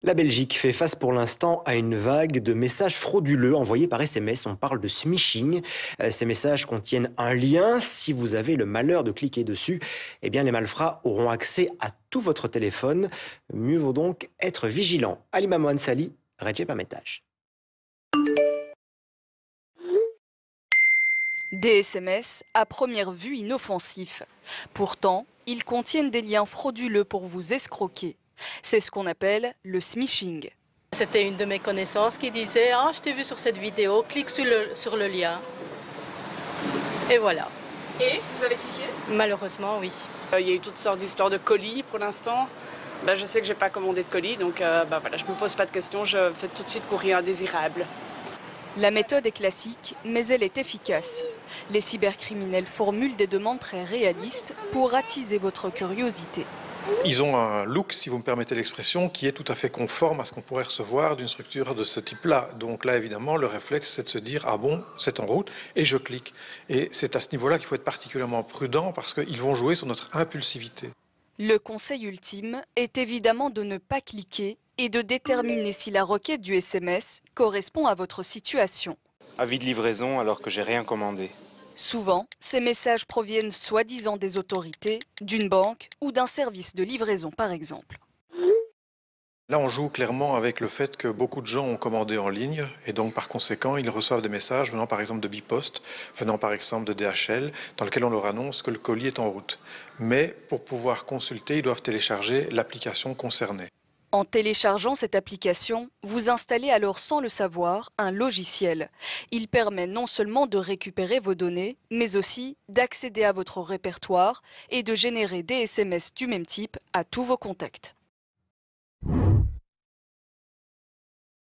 La Belgique fait face pour l'instant à une vague de messages frauduleux envoyés par SMS. On parle de smishing. Ces messages contiennent un lien. Si vous avez le malheur de cliquer dessus, eh bien les malfrats auront accès à tout votre téléphone. Mieux vaut donc être vigilant. Alima Mohansali, Recep Ametaj. Des SMS à première vue inoffensifs. Pourtant, ils contiennent des liens frauduleux pour vous escroquer. C'est ce qu'on appelle le smishing. C'était une de mes connaissances qui disait « Ah, je t'ai vu sur cette vidéo, clique sur le lien ». Et voilà. Et vous avez cliqué? Malheureusement, oui. Il y a eu toutes sortes d'histoires de colis pour l'instant. Je sais que je n'ai pas commandé de colis, donc voilà, je ne me pose pas de questions, je fais tout de suite courrier indésirable. La méthode est classique, mais elle est efficace. Les cybercriminels formulent des demandes très réalistes pour attiser votre curiosité. Ils ont un look, si vous me permettez l'expression, qui est tout à fait conforme à ce qu'on pourrait recevoir d'une structure de ce type-là. Donc là, évidemment, le réflexe, c'est de se dire « Ah bon, c'est en route » et je clique. Et c'est à ce niveau-là qu'il faut être particulièrement prudent parce qu'ils vont jouer sur notre impulsivité. Le conseil ultime est évidemment de ne pas cliquer et de déterminer si la requête du SMS correspond à votre situation. Avis de livraison alors que j'ai rien commandé. Souvent, ces messages proviennent soi-disant des autorités, d'une banque ou d'un service de livraison par exemple. Là, on joue clairement avec le fait que beaucoup de gens ont commandé en ligne et donc par conséquent, ils reçoivent des messages venant par exemple de Bipost, venant par exemple de DHL, dans lequel on leur annonce que le colis est en route. Mais pour pouvoir consulter, ils doivent télécharger l'application concernée. En téléchargeant cette application, vous installez alors sans le savoir un logiciel. Il permet non seulement de récupérer vos données, mais aussi d'accéder à votre répertoire et de générer des SMS du même type à tous vos contacts.